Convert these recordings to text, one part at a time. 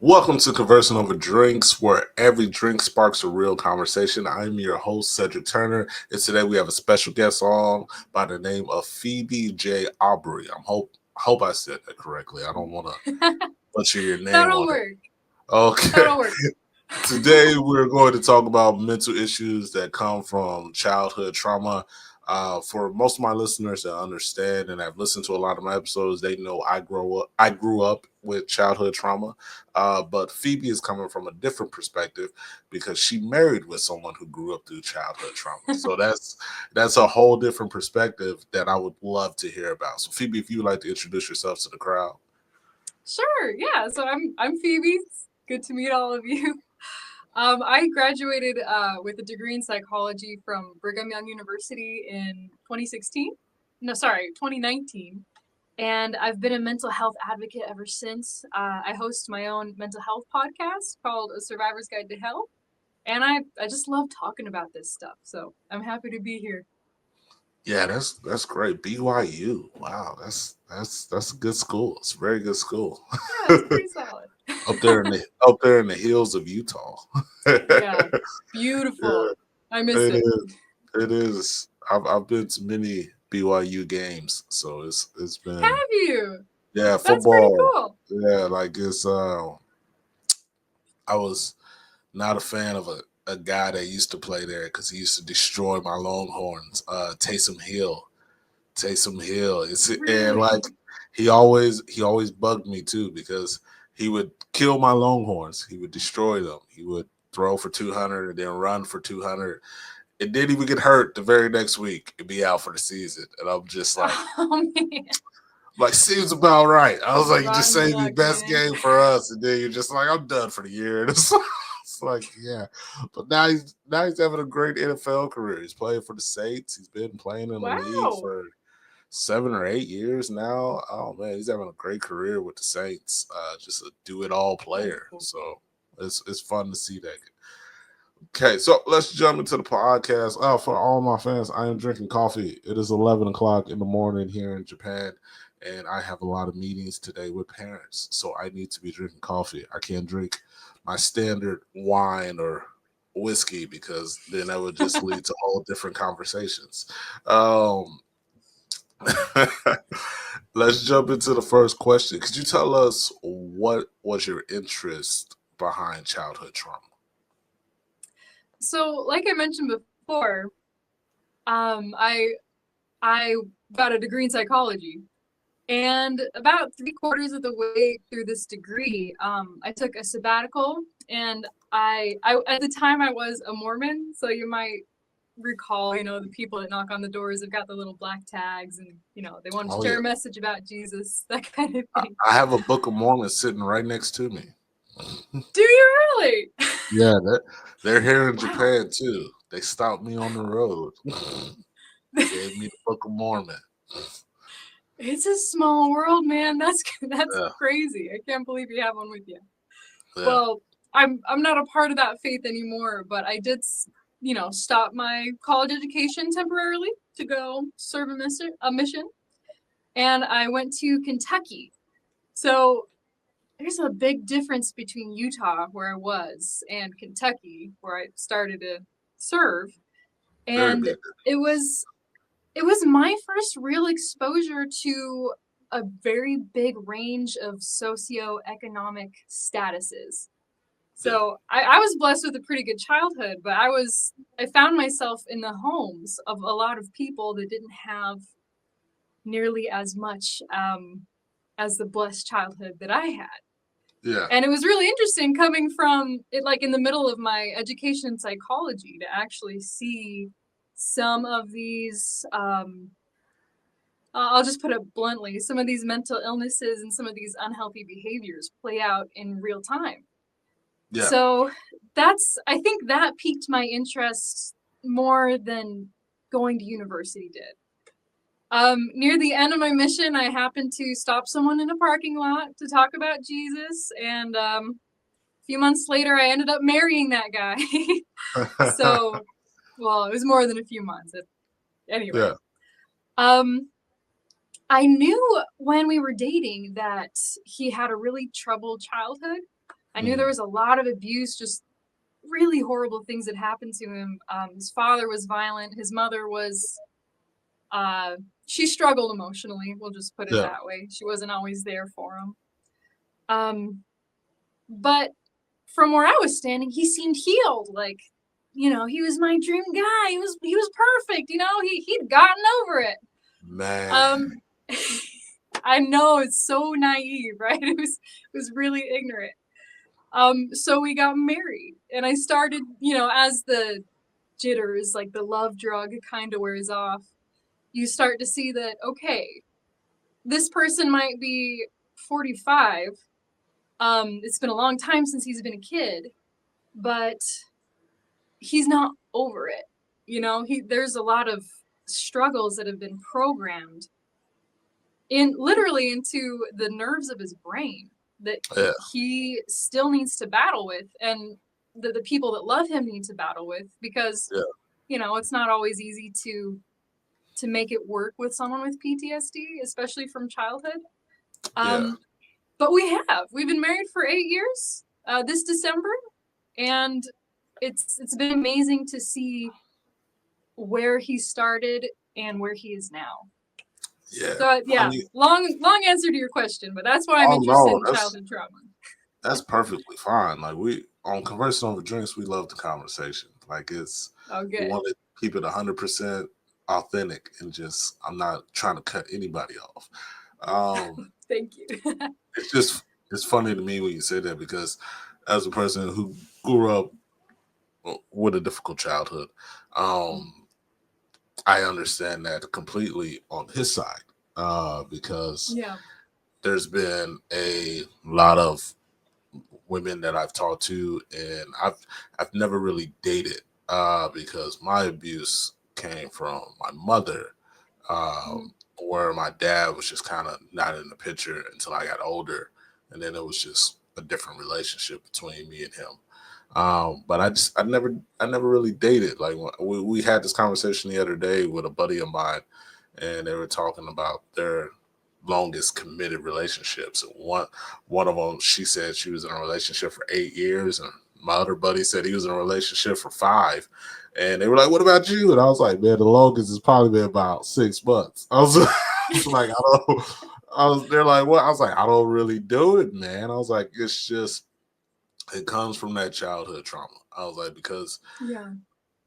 Welcome to Conversing Over Drinks, where every drink sparks a real conversation. I'm your host, Cedric Turner, and today we have a special guest on by the name of Phoebe J. Aubrey. I hope I said that correctly. I don't want to butcher your name That'll on it. work. Okay. That'll work. Today we're going to talk about mental issues that come from childhood trauma. For most of my listeners that understand and have listened to a lot of my episodes, they know I grew up with childhood trauma. But Phoebe is coming from a different perspective because she married with someone who grew up through childhood trauma. So that's a whole different perspective that I would love to hear about. So Phoebe, if you would like to introduce yourself to the crowd. Sure. Yeah. So I'm Phoebe. It's good to meet all of you. I graduated with a degree in psychology from Brigham Young University in 2016. No, sorry, 2019. And I've been a mental health advocate ever since. I host my own mental health podcast called A Survivor's Guide to Health. And I just love talking about this stuff. So I'm happy to be here. Yeah, that's great. BYU. Wow, that's a good school. It's a very good school. Yeah, it's pretty solid. up there in the hills of Utah. Yeah, Yeah, beautiful. I miss it it. is. It is. I've been to many BYU games, so it's been Have you? yeah That's pretty football. cool. Yeah, like it's I was not a fan of a guy that used to play there because he used to destroy my Longhorns. Taysom Hill. It's and Really? like he always bugged me too because he would kill my Longhorns. He would destroy them. He would throw for 200 and then run for 200. It didn't even get hurt the very next week and be out for the season. And I'm just Oh man, like seems about right. I was like, you just rotten saved your luck, best man. game for us, and then you're just like, I'm done for the year. And it's like, yeah. But now he's having a great NFL career. He's playing for the Saints. He's been playing in the league Wow. for 7 or 8 years now. Oh man, he's having a great career with the Saints. Just a do it all That's player. cool. So it's fun to see that. Okay, so let's jump into the podcast. For all my fans, I am drinking coffee. It is 11 o'clock in the morning here in Japan, and I have a lot of meetings today with parents. So I need to be drinking coffee. I can't drink my standard wine or whiskey because then that would just lead to whole different conversations. Um, let's jump into the first question. Could you tell us what was your interest behind childhood trauma? So, like I mentioned before, I got a degree in psychology, and about three-quarters of the way through this degree, I took a sabbatical, and I at the time I was a Mormon, so you might recall, the people that knock on the doors have got the little black tags, and they want to Oh share yeah. a message about Jesus, that kind of thing. I have a Book of Mormon sitting right next to me. Do you really? Yeah, they're here in Wow. Japan too. They stopped me on the road. Gave me the Book of Mormon. It's a small world, man. That's Yeah, crazy. I can't believe you have one with you. yeah, Well, I'm not a part of that faith anymore, but I did, stop my college education temporarily to go serve a mission, and I went to Kentucky. So there's a big difference between Utah, where I was, and Kentucky, where I started to serve. very And big. it was it was my first real exposure to a very big range of socioeconomic statuses. Yeah, So I was blessed with a pretty good childhood, but I found myself in the homes of a lot of people that didn't have nearly as much as the blessed childhood that I had. yeah, And it was really interesting coming from it, like in the middle of my education in psychology, to actually see some of these I'll just put it bluntly, some of these mental illnesses and some of these unhealthy behaviors play out in real time. yeah. So I think that piqued my interest more than going to university did. Near the end of my mission, I happened to stop someone in a parking lot to talk about Jesus, and a few months later, I ended up marrying that guy. So, well, it was more than a few months. Anyway, Yeah, um, I knew when we were dating that he had a really troubled childhood. I knew there was a lot of abuse, just really horrible things that happened to him. His father was violent. His mother was, she struggled emotionally. We'll just put it Yeah. that way. She wasn't always there for him. But from where I was standing, he seemed healed. Like, he was my dream guy. He was perfect. He'd gotten over it. Man. Um, I know it's so naive, right? It was really ignorant. So we got married, and I started, as the jitters, like the love drug, kind of wears off. You start to see that, okay, this person might be 45. It's been a long time since he's been a kid, but he's not over it. There's a lot of struggles that have been programmed literally into the nerves of his brain that Yeah. he still needs to battle with, and the people that love him need to battle with, because Yeah. it's not always easy to make it work with someone with PTSD, especially from childhood. Yeah. But we've been married for 8 years this December, and it's been amazing to see where he started and where he is now. Yeah. So I yeah, mean, long answer to your question, but that's why I'm oh interested no, in childhood trauma. that's perfectly fine. Like we on Conversing Over Drinks, we love the conversation. Like Oh, we good. want to keep it 100% authentic and just I'm not trying to cut anybody off. Um, Thank you. it's funny to me when you say that because as a person who grew up with a difficult childhood, um, I understand that completely on his side because Yeah. there's been a lot of women that I've talked to, and I've never really dated because my abuse came from my mother, Mhm. where my dad was just kind of not in the picture until I got older, and then it was just a different relationship between me and him. But I never really dated. Like we had this conversation the other day with a buddy of mine, and they were talking about their longest committed relationships. And one of them, she said she was in a relationship for 8 years, and my other buddy said he was in a relationship for 5. And they were like, "What about you?" And I was like, "Man, the longest has probably been about 6 months." I was, I was like, "I don't." They're like, "What?" I was like, "I don't really do it, man." I was like, "It's just it comes from that childhood trauma." I was like, because Yeah.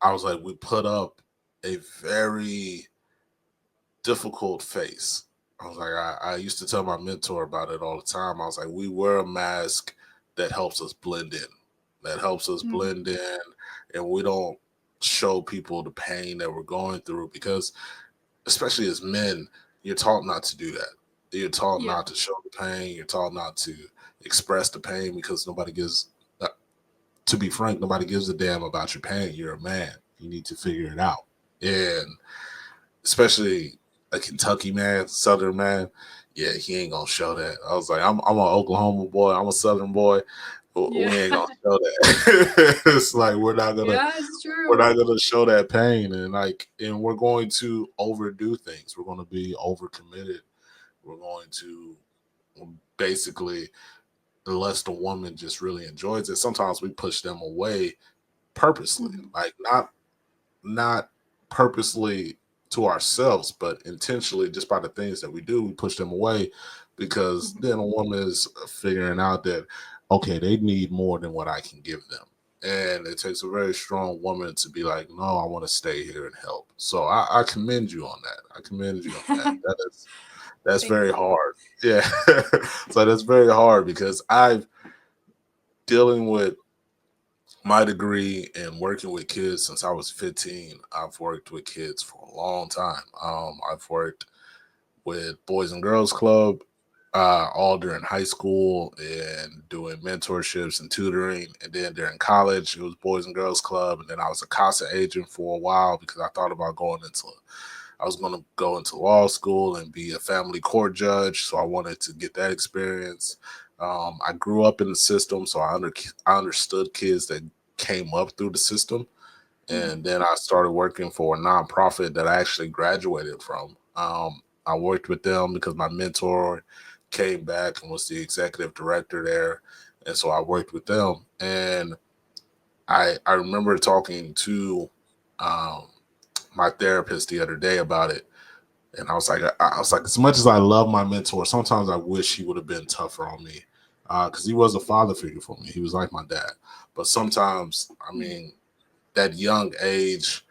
I was like, we put up a very difficult face. I was like, I used to tell my mentor about it all the time. I was like, we wear a mask that helps us blend in, that helps us Mm. blend in, and we don't show people the pain that we're going through because, especially as men, you're taught not to do that. You're taught Yeah. not to show the pain. You're taught not to express the pain because nobody gives. To be frank, nobody gives a damn about your pain. You're a man. You need to figure it out. And especially a Kentucky man, Southern man, yeah, he ain't gonna show that. I was like, I'm an Oklahoma boy, I'm a Southern boy. Yeah. We ain't gonna show that. It's like Yeah, it's we're true. not gonna show that pain, and we're going to overdo things. We're gonna be overcommitted. We're going to basically, unless the woman just really enjoys it, sometimes we push them away purposely, Mhm. like not purposely to ourselves, but intentionally just by the things that we do, we push them away because Mhm. then a woman is figuring out that okay, they need more than what I can give them. And it takes a very strong woman to be like, no, I want to stay here and help. So I commend you on that. I commend you on that. That's Thank very you. hard. Yeah. So that's very hard because I've dealing with my degree and working with kids since I was 15. I've worked with kids for a long time. I've worked with Boys and Girls Club all during high school and doing mentorships and tutoring. And then during college, it was Boys and Girls Club. And then I was a CASA agent for a while because I thought about I was going to go into law school and be a family court judge. So I wanted to get that experience. I grew up in the system, so I understood kids that came up through the system. Mhm. And then I started working for a nonprofit that I actually graduated from. I worked with them because my mentor came back and was the executive director there. And so I worked with them, and I remember talking to um, my therapist the other day about it, and I was like, as much as I love my mentor, sometimes I wish he would have been tougher on me, because he was a father figure for me. He was like my dad, but sometimes, I mean, that young age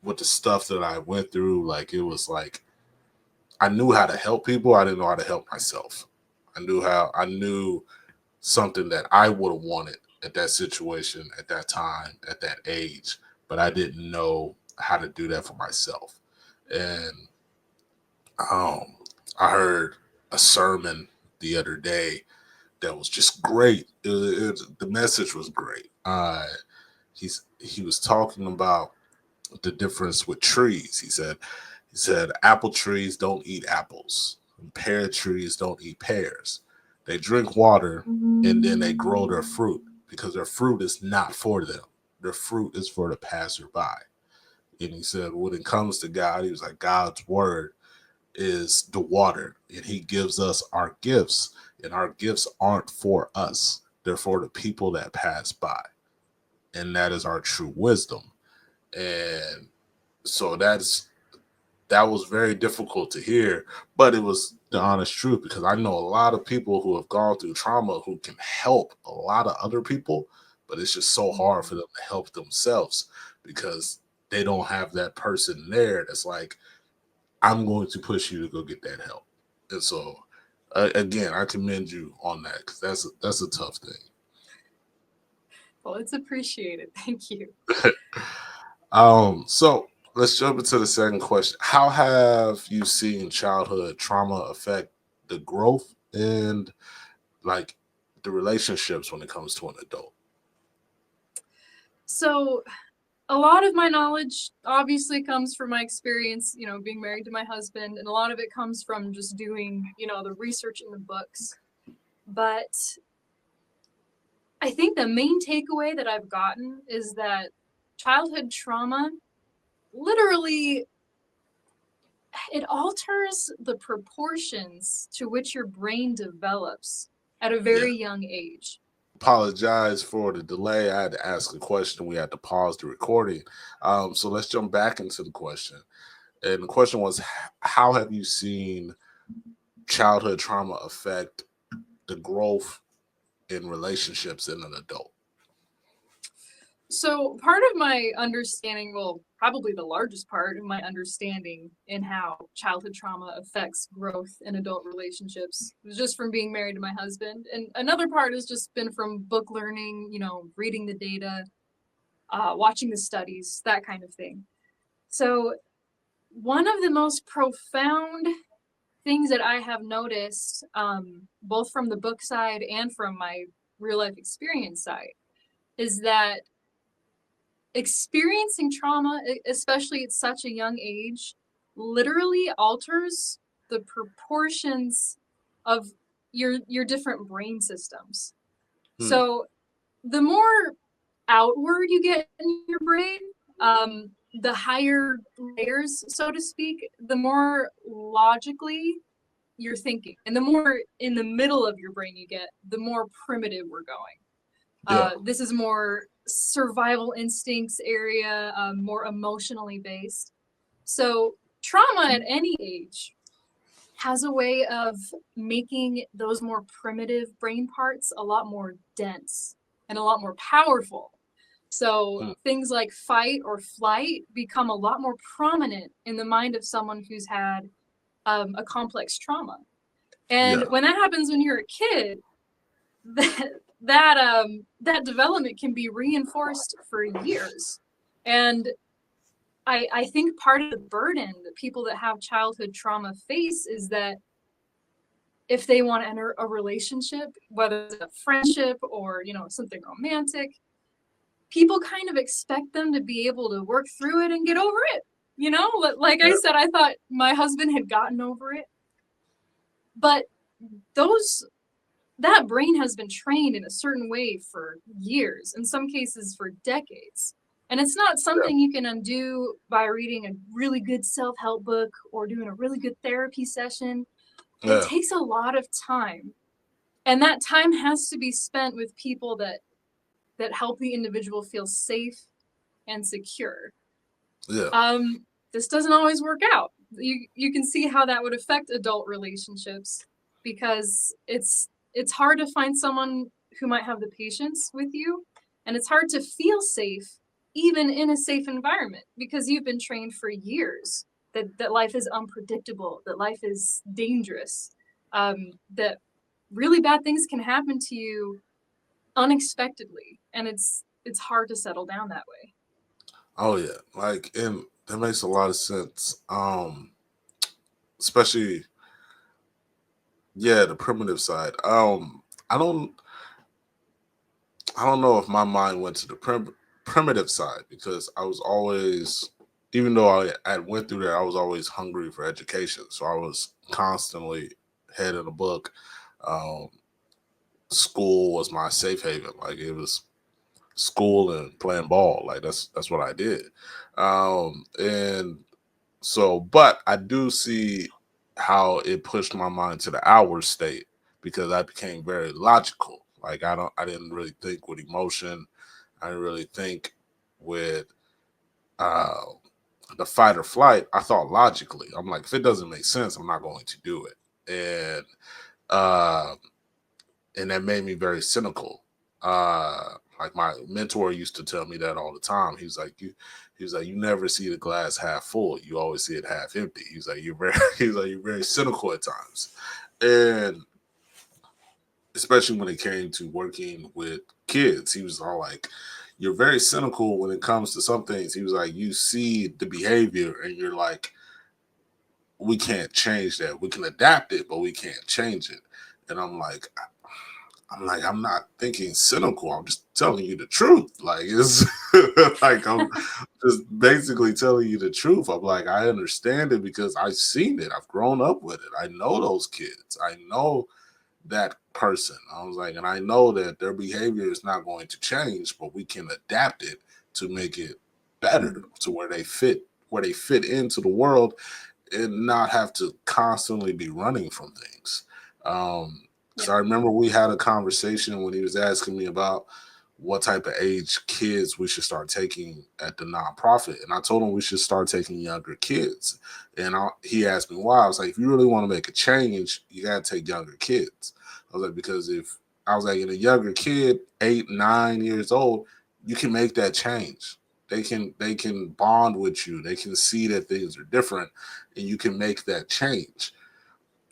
with the stuff that I went through, like it was like I knew how to help people. I didn't know how to help myself. I knew something that I would have wanted at that situation, at that time, at that age, but I didn't know how to do that for myself. And um, I heard a sermon the other day that was just great. The message was great. He was talking about the difference with trees. He said apple trees don't eat apples, and pear trees don't eat pears. They drink water and then they grow their fruit because their fruit is not for them. Their fruit is for the passerby. And he said, when it comes to God, he was like, God's word is the water, and he gives us our gifts, and our gifts aren't for us. They're for the people that pass by. And that is our true wisdom. And so that was very difficult to hear, but it was the honest truth because I know a lot of people who have gone through trauma who can help a lot of other people, but it's just so hard for them to help themselves because they don't have that person there that's like, I'm going to push you to go get that help. And so, again, I commend you on that because that's a tough Well, it's appreciated. Thank you. thing. So let's jump into the second question. How have you seen childhood trauma affect the growth and like the relationships when it comes to an adult? So, a lot of my knowledge obviously comes from my experience, being married to my husband, and a lot of it comes from just doing, the research in the books. But I think the main takeaway that I've gotten is that childhood trauma literally it alters the proportions to which your brain develops at a Yeah. very young age. Apologize for the delay. I had to ask a question. We had to pause the recording. So let's jump back into the question. And the question was, how have you seen childhood trauma affect the growth in relationships in an adult? So part of my understanding, well, probably the largest part of my understanding in how childhood trauma affects growth in adult relationships was just from being married to my husband. And another part has just been from book learning, reading the data, watching the studies, that kind of thing. So one of the most profound things that I have noticed, both from the book side and from my real life experience side, is that experiencing trauma, especially at such a young age, literally alters the proportions of your different brain systems. Hmm. So the more outward you get in your brain, the higher layers, so to speak, the more logically you're thinking. And the more in the middle of your brain you get, the more primitive we're going. Yeah. This is more survival instincts area, more emotionally based. So trauma at any age has a way of making those more primitive brain parts a lot more dense and a lot more powerful. So Hmm. things like fight or flight become a lot more prominent in the mind of someone who's had a complex trauma. And Yeah. when that happens when you're a kid, that development can be reinforced for years. And I think part of the burden that people that have childhood trauma face is that if they want to enter a relationship, whether it's a friendship or something romantic, people kind of expect them to be able to work through it and get over it. Like I Yeah. said, I thought my husband had gotten over it, but those that brain has been trained in a certain way for years, in some cases for decades. And it's not something you can undo by reading a really good self-help book or doing a really good therapy session. It Yeah. takes a lot of time And that time has to be spent with people that help the individual feel safe and secure. Yeah. This doesn't always work out. You can see how that would affect adult relationships, because it's hard to find someone who might have the patience with you, and it's hard to feel safe even in a safe environment, because you've been trained for years that life is unpredictable, that life is dangerous, that really bad things can happen to you unexpectedly, and it's hard to settle down that way. Oh yeah. Like, and that makes a lot of sense. Especially, yeah, the primitive side. I don't I don't know if my mind went to the primitive side, because I was always, even though I went through there, I was always hungry for education. So I was constantly head in the book. Um, School was my safe haven. Like, it was school and playing ball. Like, that's what I did. And so, but I do see how it pushed my mind to the outward state, because I became very logical. Like, I didn't really think with emotion. I didn't really think with uh, the fight or flight. I thought logically. I'm like, if it doesn't make sense, I'm not going to do it. Uh, and that made me very cynical. Like, my mentor used to tell me that all the time. He was like, you never see the glass half full. You always see it half empty. He's like, you're very, he's like, you're very cynical at times, and especially when it came to working with kids, he was all like, you're very cynical when it comes to some things. He was like, you see the behavior, and you're like, we can't change that. We can adapt it, but we can't change it. And I'm like, I'm not thinking cynical. I'm just telling you the truth. Like, it's like, I'm just basically telling you the truth. I'm like, I understand it because I've seen it. I've grown up with it. I know those kids. I know that person. I was like, and I know that their behavior is not going to change, but we can adapt it to make it better, Mm. to where they fit into the world, and not have to constantly be running from things. Yeah. Because I remember we had a conversation when he was asking me about what type of age kids we should start taking at the nonprofit, and I told him we should start taking younger kids. And he asked me why. I was like, if you really want to make a change, you got to take younger kids. I was like, because if I was like, in a younger kid, 8, 9 years old, you can make that change. They can bond with you. They can see that things are different, and you can make that change.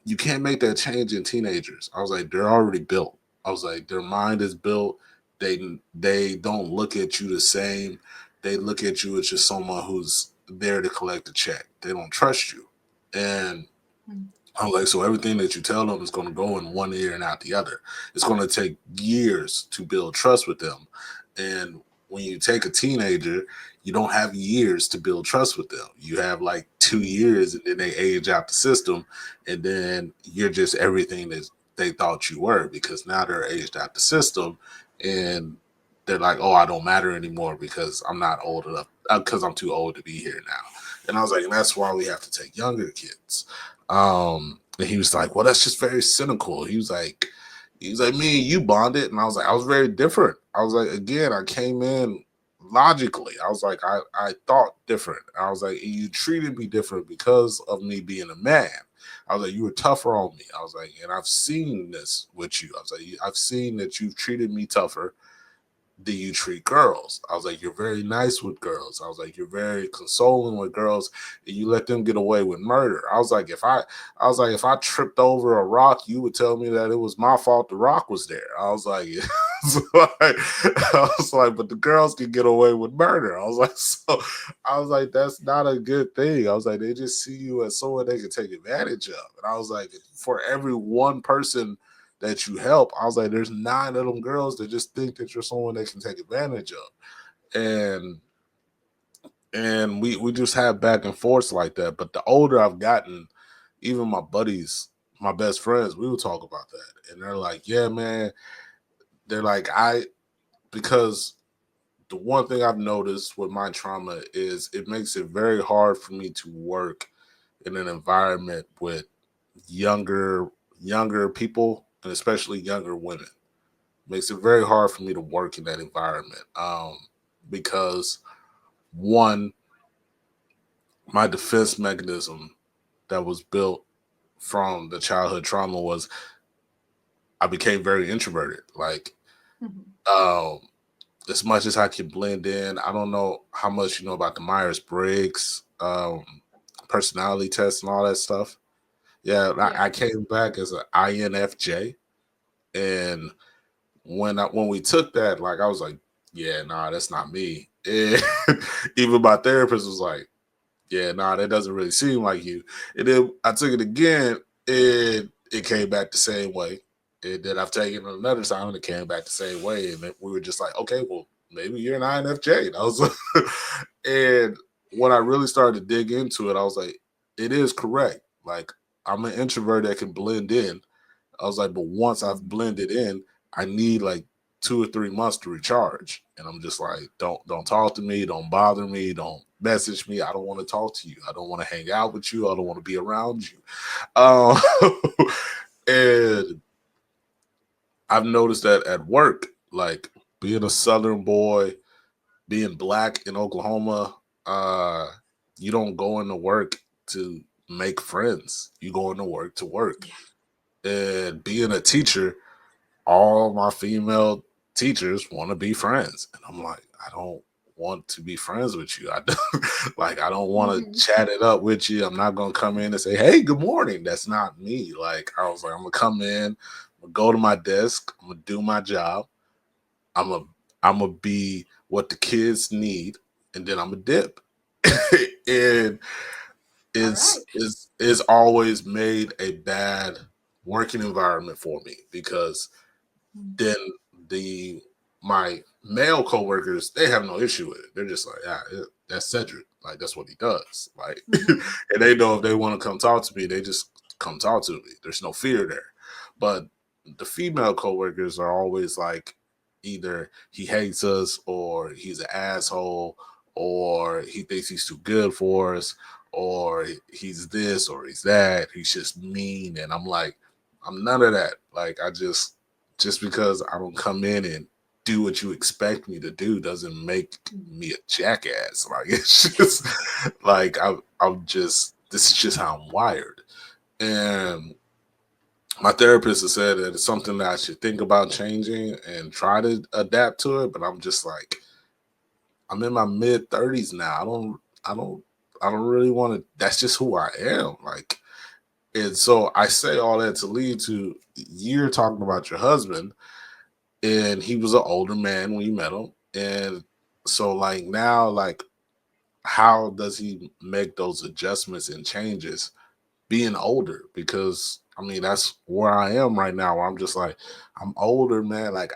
You can't make that change in teenagers. I was like, they're already built. I was like, their mind is built. They don't look at you the same. They look at you as just someone who's there to collect a check. They don't trust you. And Mm. I'm like, so everything that you tell them is going to go in one ear and out the other. It's going to take years to build trust with them. And when you take a teenager, you don't have years to build trust with them. You have like 2 years, and then they age out the system, and then you're just everything that they thought you were, because now they're aged out the system, and they're like, oh, I don't matter anymore because I'm not old enough, because I'm too old to be here now. And I was like, and that's why we have to take younger kids. And he was like, well, that's just very cynical. He was like, me and you bonded. And I was like, I was very different. I was like, again, I came in logically. I was like, I thought different. I was like, you treated me different because of me being a man. I was like, you were tougher on me. I was like, and I've seen this with you. I was like, I've seen that you've treated me tougher. Do you treat girls? I was like, you're very nice with girls. I was like, you're very consoling with girls, and you let them get away with murder. I was like, if I tripped over a rock, you would tell me that it was my fault the rock was there. I was like, but the girls can get away with murder. I was like, so I was like, that's not a good thing. I was like, they just see you as someone they can take advantage of. And I was like, for every one person that you help, I was like, there's 9 of them girls that just think that you're someone they can take advantage of. And we just have back and forth like that. But the older I've gotten, even my buddies, my best friends, we would talk about that. And they're like, yeah, man. They're like, because the one thing I've noticed with my trauma is it makes it very hard for me to work in an environment with younger younger people, and especially younger women. Makes it very hard for me to work in that environment. Because one, my defense mechanism that was built from the childhood trauma was I became very introverted. Like, Mhm. um, as much as I can blend in, I don't know how much you know about the Myers Briggs personality test and all that stuff. Yeah, Yeah. I came back as an INFJ, and when we took that, like I was like, yeah, nah, that's not me. And even my therapist was like, yeah, nah, that doesn't really seem like you. And then I took it again, and it came back the same way. And then I've taken it another time, and it came back the same way. And then we were just like, okay, well, maybe you're an INFJ. And I was, and when I really started to dig into it, I was like, it is correct. Like I'm an introvert that can blend in. I was like, but once I've Mhm. blended in, I need like 2 or 3 months to recharge. And I'm just like, don't talk to me, don't bother me, don't message me. I don't want to talk to you. I don't want to hang out with you. I don't want to be around you. Um, and I've noticed that at work, like being a Southern boy, being black in Oklahoma, uh, you don't go into work to make friends. You go into work to work. Yeah. And being a teacher, all my female teachers want to be friends, and I'm like, I don't want to be friends with you. I don't, like I don't want to Mhm. chat it up with you. I'm not gonna come in and say, hey, good morning. That's not me. Like I was like, I'm gonna come in, I'm gonna go to my desk, I'm gonna do my job, I'm gonna I'm gonna be what the kids need, and then I'm gonna dip. And All right. is always made a bad working environment for me because Mhm. then the my male coworkers, they have no issue with it. They're just like, yeah, that's Cedric. Like that's what he does. Like, Mhm. and they know if they want to come talk to me, they just come talk to me. There's no fear there. But the female coworkers are always like, either he hates us, or he's an asshole, or he thinks he's too good for us, or he's this, or he's that. He's just mean, and I'm like, I'm none of that. Like, just because I don't come in and do what you expect me to do doesn't make Mhm. me a jackass. Like it's just like I'm just, this is just how I'm wired. And my therapist has said that it's something that I should think about changing and try to adapt to it. But I'm just like, I'm in my mid 30s now. I don't I don't really want to. That's just who I am. Like, and so I say all that to lead to, you're talking about your husband, and he was an older man when you met him. And so like now, like how does he make those adjustments and changes being older? Because I mean that's where I am right now, where I'm just like, I'm older, man. Like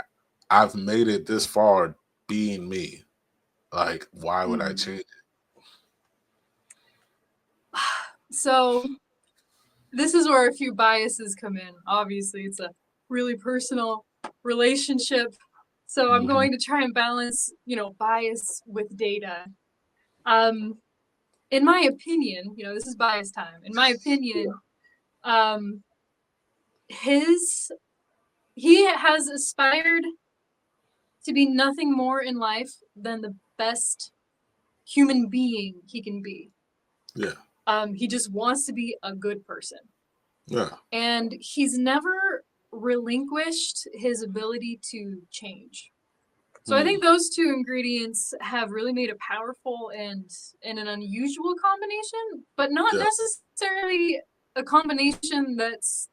I've made it this far being me. Like why would I Mhm. change So this is where a few biases come in. Obviously, it's a really personal relationship. So it? I'm going to try and balance, bias with data. Um, in my opinion, this is bias time. In my opinion, um, his he has aspired to be nothing more in life than the best human being he can be. Yeah, He just wants to be a good person. yeah, And he's never relinquished his ability to change. So I mm, think those two ingredients have really made a powerful and an unusual combination, but not yeah, necessarily a combination that's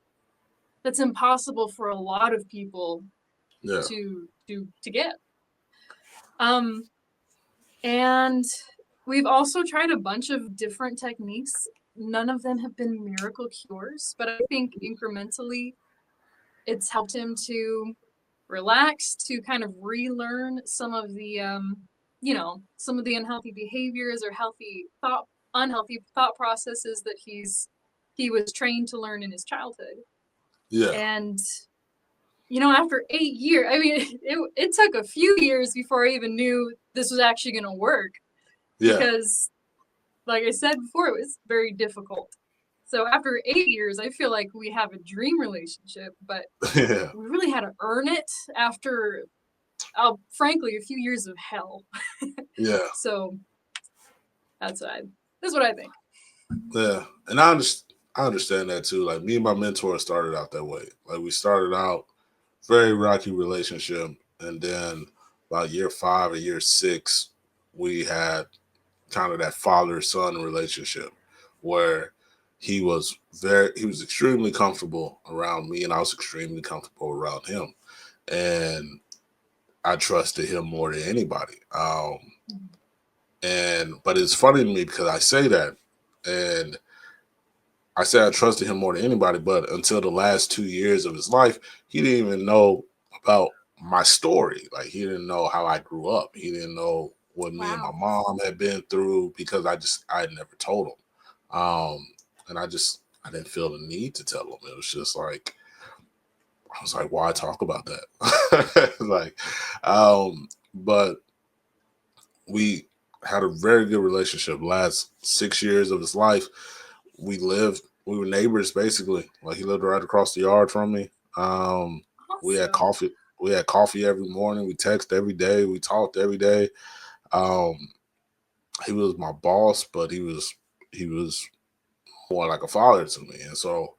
impossible for a lot of people yeah, to get. Um and we've also tried a bunch of different techniques. None of them have been miracle cures, but I think incrementally it's helped him to relax, to kind of relearn some of the some of the unhealthy behaviors or unhealthy thought processes that he was trained to learn in his childhood. yeah, And after 8 years, I mean, it took a few years before I even knew this was actually going to work, yeah, because like I said before, it was very difficult. So after 8 years, I feel like we have a dream relationship, but Yeah. we really had to earn it after, frankly, a few years of hell. Yeah. So that's what I think. Yeah. And I understand that too. Like me and my mentor started out that way. Like we started out very rocky relationship, and then about year 5 or year 6, we had kind of that father son relationship where he was extremely comfortable around me, and I was extremely comfortable around him, and I trusted him more than anybody. And but it's funny to me because I say that, and I say I trusted him more than anybody, but until the last 2 years of his life, he didn't even know about my story. Like he didn't know how I grew up. He didn't know what me and my Wow. mom had been through because I had never told him. And I didn't feel the need to tell him. It was just like I was like, why talk about that? Like, but we had a very good relationship. Last 6 years of his life, we were neighbors basically. Like he lived right across the yard from me. Um, we had Awesome. coffee. We had coffee every morning. We texted every day. We talked every day. Um, he was my boss, but he was more like a father to me, and so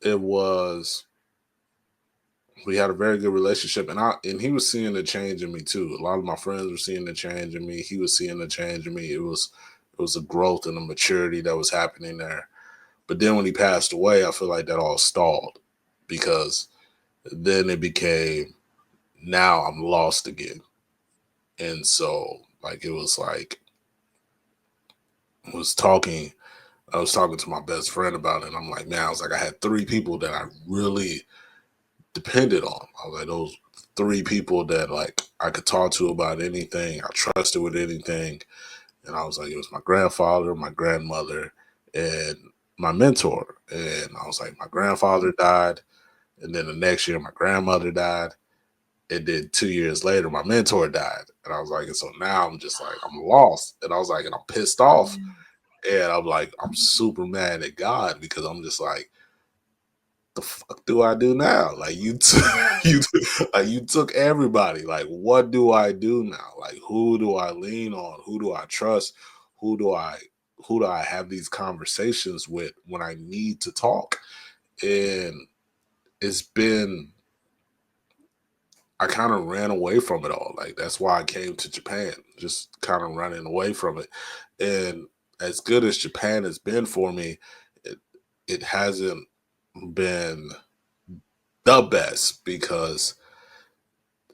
it was. We had a very good relationship, and he was seeing the change in me too. A lot of my friends were seeing the change in me. He was seeing the change in me. It was a growth and a maturity that was happening there. But then when he passed away, I feel like that all stalled because then it became now I'm lost again. And so like it was like I was talking I was talking to my best friend about it, and I'm like, man, I was like I had three people that I really depended on. I was like those three people that like I could talk to about anything, I trusted with anything. And I was like, it was my grandfather, my grandmother, and my mentor. And I was like, my grandfather died. And then the next year, my grandmother died. And then 2 years later, my mentor died. And I was like, and so now I'm just like, I'm lost. And I was like, and I'm pissed off. Mm. And I'm like, I'm super mad at God because I'm just like, the fuck do I do now? Like Yeah. you took everybody. Like, what do I do now? Like, who do I lean on? Who do I trust? Who do I who do I have these conversations with when I need to talk? And it's been I kind of ran away from it all. Like that's why I came to Japan, just kind of running away from it. And as good as Japan has been for me, it, it hasn't been the best because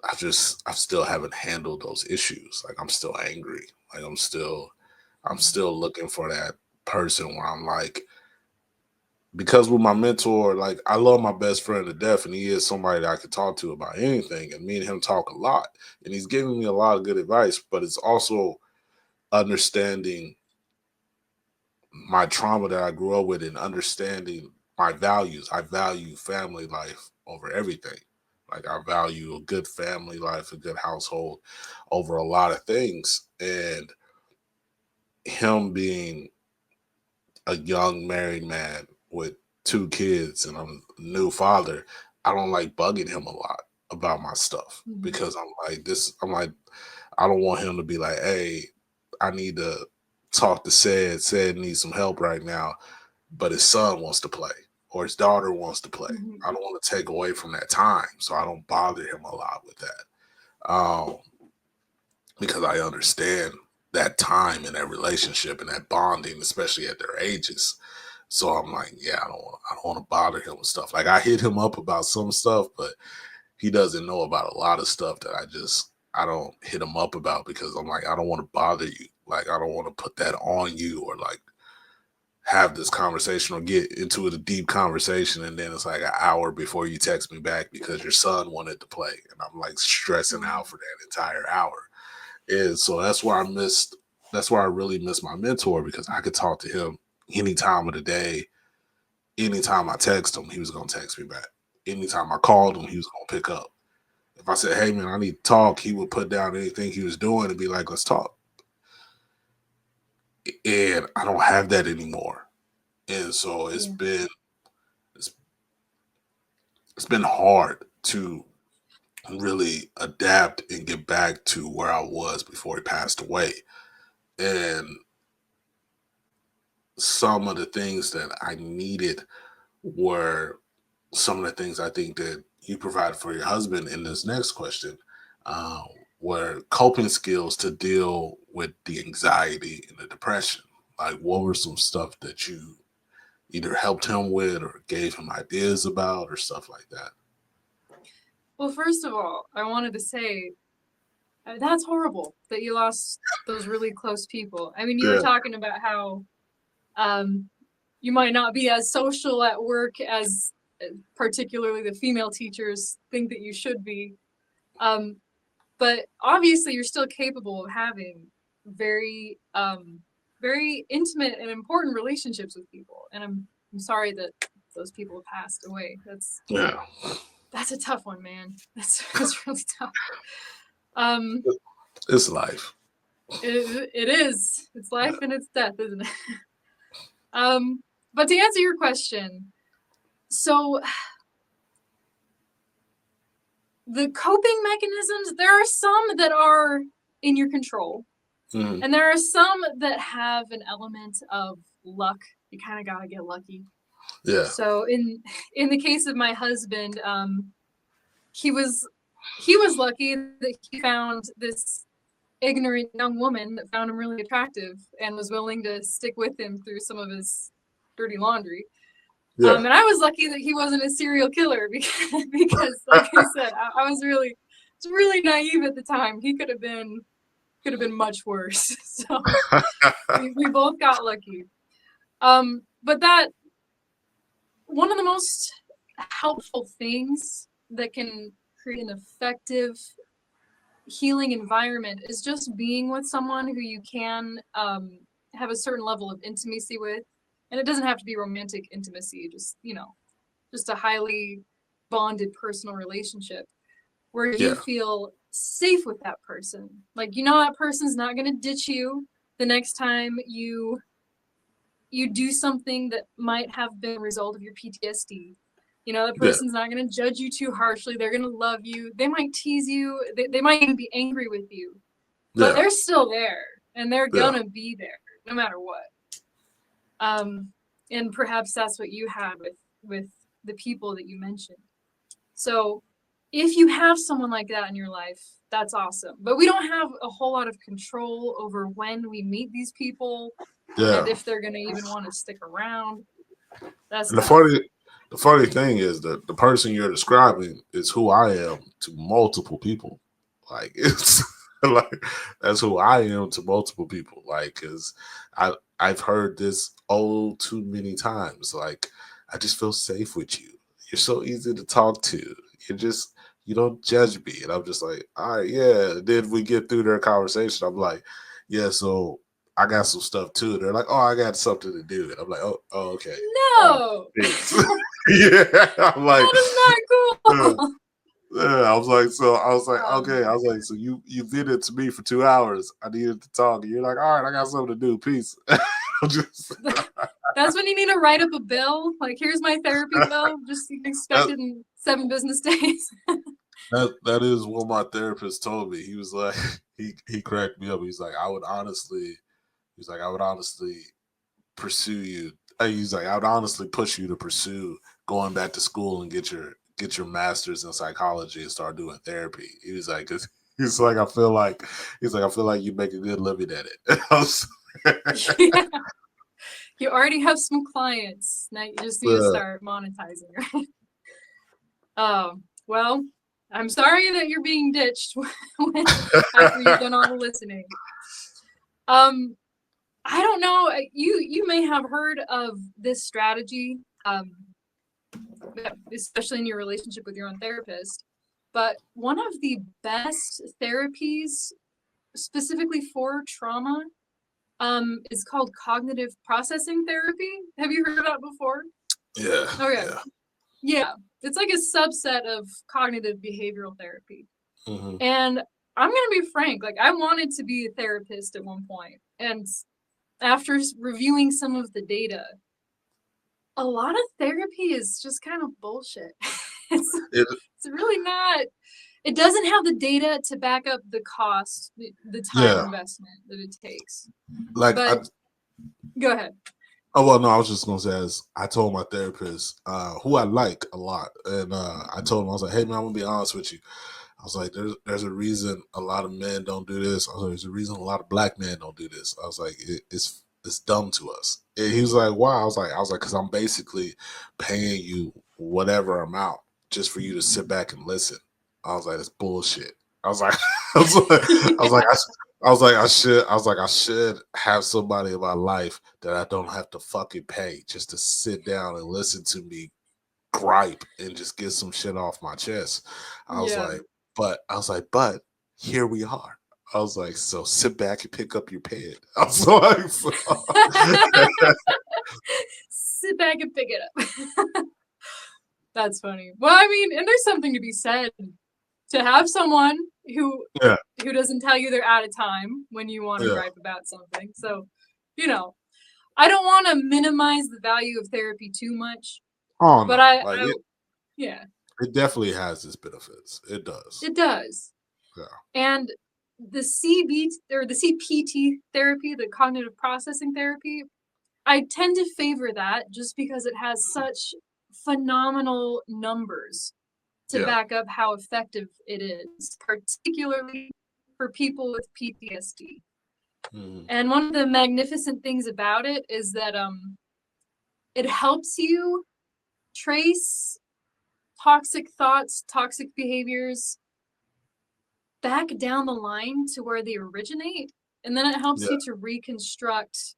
I still haven't handled those issues. Like I'm still angry. Like I'm Mm. still looking for that person where I'm like, because with my mentor, like I love my best friend to death, and he is somebody that I could talk to about anything. And me and him talk a lot, and he's giving me a lot of good advice. But it's also understanding my trauma that I grew up with, and understanding my values. I value family life over everything. Like I value a good family life, a good household over a lot of things. And him being a young married man with two kids and I'm a new father, I don't like bugging him a lot about my stuff Mhm. because I'm like, I don't want him to be like, hey, I need to talk to Said needs some help right now, but his son wants to play or his daughter wants to play. Mhm. I don't want to take away from that time. So I don't bother him a lot with that. Because I understand that time and that relationship and that bonding, especially at their ages. So I'm like, yeah, I don't want to bother him with stuff. Like I hit him up about some stuff, but he doesn't know about a lot of stuff that I don't hit him up about because I'm like, I don't want to bother you. Like I don't want to put that on you or like have this conversation or get into a deep conversation and then it's like an hour before you text me back because your son wanted to play and I'm like stressing Mm. out for that entire hour. And so that's why I really miss my mentor because I could talk to him any time of the day. Anytime I text him, he was gonna text me back. Anytime I called him, he was gonna pick up. If I said, hey man, I need to talk, he would put down anything he was doing and be like, let's talk. And I don't have that anymore. And so Yeah. it's, it's been hard to really adapt and get back to where I was before he passed away. And some of the things that I needed were some of the things I think that you provided for your husband in this next question, uh, were coping skills to deal with the anxiety and the depression. Like, what were some stuff that you either helped him with or gave him ideas about or stuff like that? Well, first of all, I wanted to say that's horrible that you lost those really close people. I mean, you were Yeah, talking about how um, you might not be as social at work as particularly the female teachers think that you should be. Um, but obviously you're still capable of having very very intimate and important relationships with people. And I'm sorry that those people passed away. yeah, That's a tough one, man. That's really tough. Um, it's life. it is. It's life and it's death, isn't it? But to answer your question, so the coping mechanisms, there are some that are in your control, Mm-hmm. and there are some that have an element of luck. You kind of gotta get lucky. Yeah, So in the case of my husband, he was he was lucky that he found this ignorant young woman that found him really attractive and was willing to stick with him through some of his dirty laundry. yeah, And I was lucky that he wasn't a serial killer because like I said, I was really naive at the time. He could have been much worse. So we both got lucky. But that one of the most helpful things that can create an effective healing environment is just being with someone who you can have a certain level of intimacy with. And it doesn't have to be romantic intimacy, just, just a highly bonded personal relationship where you yeah, feel safe with that person. Like, that person's not going to ditch you the next time you do something that might have been a result of your PTSD. The yeah, person's not going to judge you too harshly. They're going to love you. They might tease you. They might even be angry with you, but yeah, they're still there and they're yeah, going to be there no matter what. And perhaps that's what you had with the people that you mentioned. So if you have someone like that in your life, that's awesome. But we don't have a whole lot of control over when we meet these people and yeah. if they're going to even want to stick around. That's And tough. the funny thing is that the person you're describing is who I am to multiple people. Like, it's like that's who I am to multiple people. Like, cause I've heard this oh too many times. Like, I just feel safe with you. You're so easy to talk to. You don't judge me. And I'm just like, all right, yeah. Then we get through their conversation. I'm like, yeah, so I got some stuff too. They're like, oh, I got something to do. And I'm like, oh, okay. All right. No, Thanks. Yeah. I'm like, that is not uh, cool. yeah. I was like, okay. I Um, was like, so you did it to me for 2 hours. I needed to talk. And you're like, all right, I got something to do. Peace. I'm just that's when you need to write up a bill. Like, here's my therapy bill. Just expect that, it in 7 business days. that is what my therapist told me. He was like, he cracked me up. He's like, I would honestly pursue you. He's like, I would honestly push you to pursue going back to school and get your master's in psychology and start doing therapy. He was like, 'cause he's like, I feel like you make a good living at it. I was, Yeah. You already have some clients. Now you just need to uh, start monetizing, right? Well, I'm sorry that you're being ditched after you've done all the listening. Um, I don't know. You may have heard of this strategy, especially in your relationship with your own therapist. But one of the best therapies, specifically for trauma, is called cognitive processing therapy. Have you heard of that before? yeah, Okay. yeah. Yeah, it's like a subset of cognitive behavioral therapy. Hmm. And I'm going to be frank, like I wanted to be a therapist at one point. And after reviewing some of the data, a lot of therapy is just kind of bullshit. it's It, it's really not. It doesn't have the data to back up the cost, the time yeah, investment that it takes. like But go ahead. oh well, no, I was just gonna say, as I told my therapist, who I like a lot, and I told him, I was like, "Hey man, I'm gonna be honest with you. I was like, there's a reason a lot of men don't do this. I was like, there's a reason a lot of black men don't do this. I was like, it's dumb to us." And he was like, "Why?" I was like, because I'm basically paying you whatever amount just for you to sit back and listen. I was like, "It's bullshit." I was like, I was like, I was Yeah. like, I should have somebody in my life that I don't have to fucking pay just to sit down and listen to me gripe and just get some shit off my chest. I was Yeah. like, but here we are. I was like, so sit back and pick up your pen. I was like, Sit back and pick it up. That's funny. Well, I mean, and there's something to be said to have someone who yeah, who doesn't tell you they're out of time when you want to yeah. gripe about something. So, you know, I don't want to minimize the value of therapy too much, Oh but no, like it, yeah, it definitely has its benefits. It does. it does. Yeah, And the CB or the CPT therapy, the cognitive processing therapy, I tend to favor that just because it has such phenomenal numbers to yeah, back up how effective it is, particularly for people with PTSD. hmm, And one of the magnificent things about it is that it helps you trace toxic thoughts, toxic behaviors back down the line to where they originate, and then it helps yeah, you to reconstruct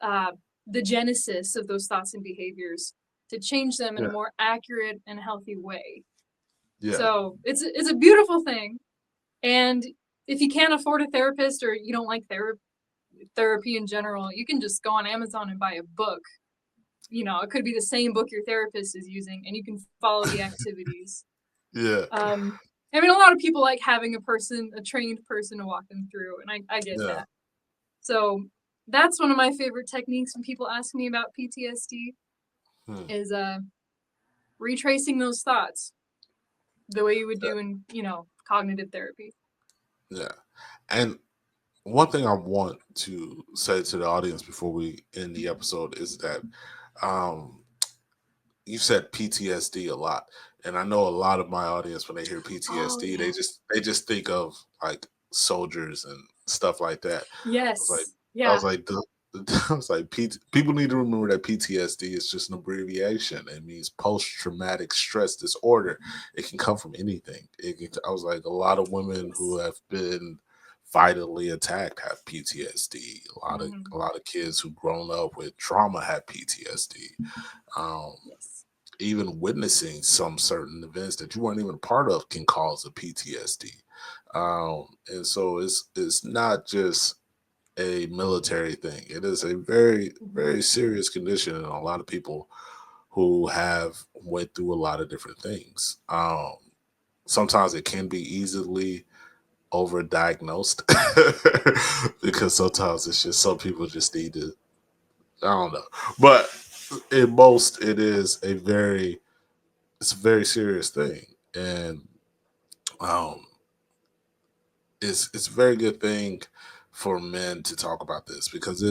uh, the genesis of those thoughts and behaviors to change them in a yeah, more accurate and healthy way. yeah, So it's a beautiful thing, and if you can't afford a therapist or you don't like therapy in general, you can just go on Amazon and buy a book. You know, it could be the same book your therapist is using, and you can follow the activities. yeah, I mean, a lot of people like having a trained person to walk them through, and I get yeah. that. So that's one of my favorite techniques when people ask me about PTSD Hmm. is retracing those thoughts the way you would Yeah, do in, cognitive therapy. yeah. And one thing I want to say to the audience before we end the episode is that um, you said PTSD a lot, and I know a lot of my audience when they hear Oh PTSD, yeah. they just think of like soldiers and stuff like that. I was like, Yes. I Yeah. was like, I was like, people need to remember that PTSD is just an abbreviation. It means post traumatic stress disorder. It can come from anything. I was like, a lot of women who Yes. have been vitally attacked have PTSD. A Hmm. lot of kids who've grown up with trauma have PTSD. Um, Yes. Even witnessing some certain events that you weren't even a part of can cause a PTSD. And so it's not just a military thing. It is a very, Hmm. very serious condition, and a lot of people who have went through a lot of different things. Sometimes it can be easily overdiagnosed because sometimes it's just some people just need to, I don't know. But in most, it's a very serious thing, and um, it's a very good thing for men to talk about this because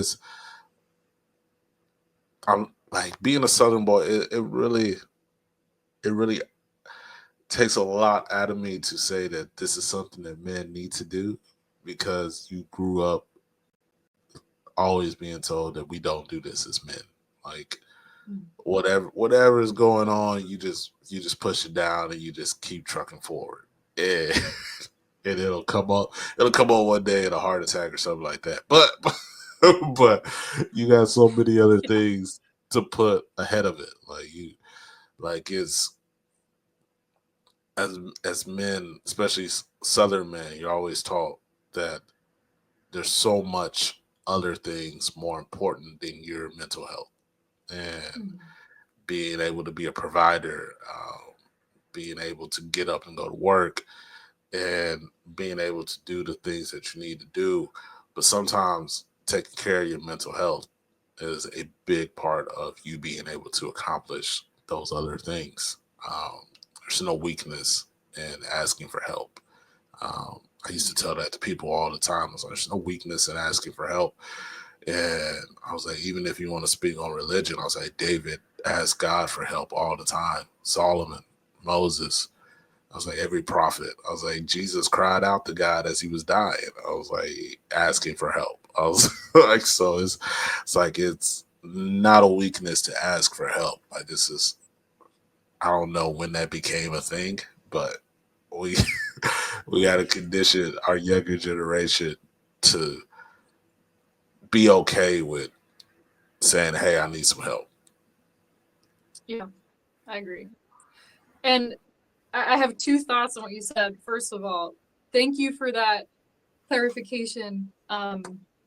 I'm like being a Southern boy. It really takes a lot out of me to say that this is something that men need to do because you grew up always being told that we don't do this as men. Like whatever is going on, you just push it down and you just keep trucking forward. And, and it'll come up one day in a heart attack or something like that. But but you got so many other Yeah. things to put ahead of it. Like it's as men, especially Southern men, you're always taught that there's so much other things more important than your mental health and Mhm. being able to be a provider, being able to get up and go to work, and being able to do the things that you need to do. But sometimes taking care of your mental health is a big part of you being able to accomplish those other things. Um, there's no weakness in asking for help. I used to tell that to people all the time. I was like, there's no weakness in asking for help. And I was like, even if you want to speak on religion, I was like, David asked God for help all the time. Solomon, Moses. I was like, every prophet. I was like, Jesus cried out to God as he was dying. I was like, asking for help. I was like, so it's like it's not a weakness to ask for help. Like this is, I don't know when that became a thing, but we we got to condition our younger generation to be okay with saying, "Hey, I need some help." Yeah, I agree. And I have two thoughts on what you said. First of all, thank you for that clarification.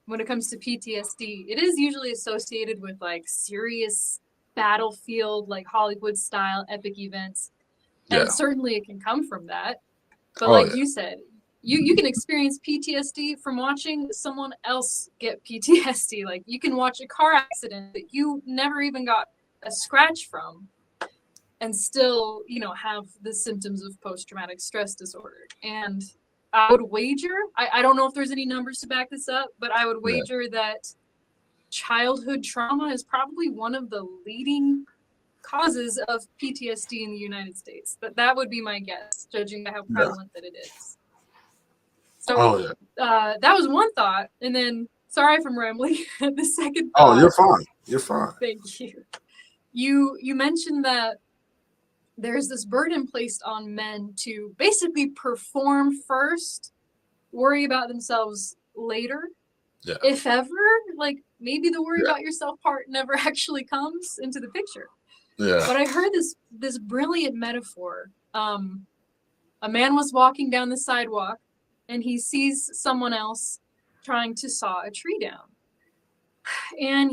When it comes to PTSD, it is usually associated with like serious battlefield, like Hollywood style epic events. Yeah. And certainly it can come from that. But Oh like yeah. you said, you can experience PTSD from watching someone else get PTSD. Like you can watch a car accident that you never even got a scratch from and still, have the symptoms of post-traumatic stress disorder. And I would wager, I don't know if there's any numbers to back this up, but I would Yeah. wager that childhood trauma is probably one of the leading causes of PTSD in the United States. That would be my guess, judging by how Yeah. prevalent that it is. So Oh yeah. that was one thought. And then, sorry if I'm rambling, the second Oh, thought, you're fine. You're fine. thank you. You mentioned that there's this burden placed on men to basically perform first, worry about themselves later, Yeah. if ever. Like maybe the worry Yeah. about yourself part never actually comes into the picture. Yeah. But I heard this brilliant metaphor. A man was walking down the sidewalk and he sees someone else trying to saw a tree down. And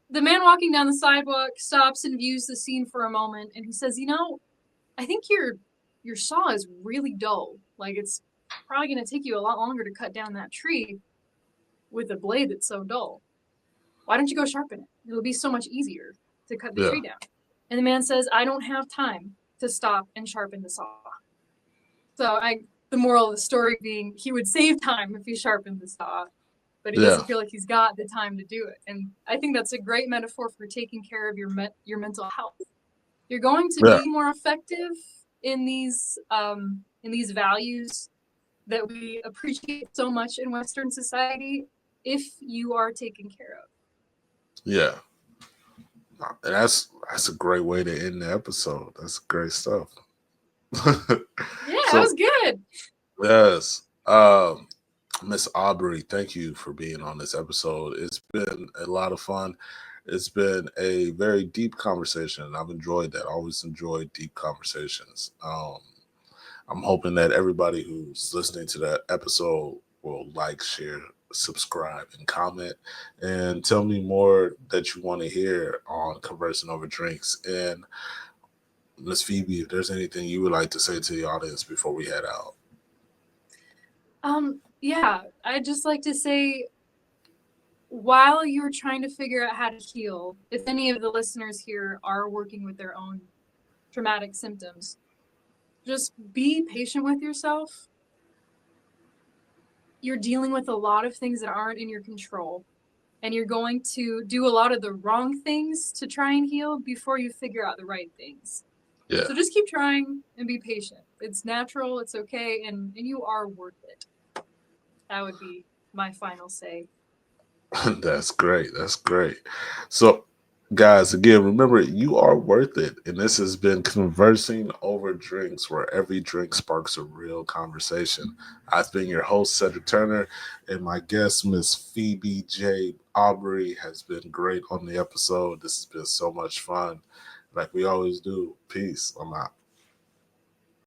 the man walking down the sidewalk stops and views the scene for a moment and he says, I think your saw is really dull. Like it's probably going to take you a lot longer to cut down that tree with a blade that's so dull. Why don't you go sharpen it? It'll be so much easier to cut the Yeah. tree down. And the man says, I don't have time to stop and sharpen the saw. So the moral of the story being he would save time if he sharpened the saw, but he Yeah. doesn't feel like he's got the time to do it. And I think that's a great metaphor for taking care of your mental health. You're going to Yeah. be more effective in these values that we appreciate so much in Western society if you are taken care of. Yeah. And that's a great way to end the episode. That's great stuff. Yeah, that So was good. yes, Miss Aubrey, thank you for being on this episode. It's been a lot of fun. It's been a very deep conversation, and I've enjoyed that. I always enjoy deep conversations. I'm hoping that everybody who's listening to that episode will like, share, subscribe, and comment, and tell me more that you want to hear on Conversing Over Drinks. And Miss Phoebe, if there's anything you would like to say to the audience before we head out. Yeah, I'd just like to say, while you're trying to figure out how to heal, if any of the listeners here are working with their own traumatic symptoms, just be patient with yourself. You're dealing with a lot of things that aren't in your control, and you're going to do a lot of the wrong things to try and heal before you figure out the right things. Yeah. So just keep trying and be patient. It's natural, it's okay, and you are worth it. That would be my final say. That's great. That's great. So, guys, again, remember you are worth it. And this has been Conversing Over Drinks, where every drink sparks a real conversation. I've been your host, Cedric Turner, and my guest, Miss Phoebe J. Aubrey, has been great on the episode. This has been so much fun. Like we always do. Peace. I'm out.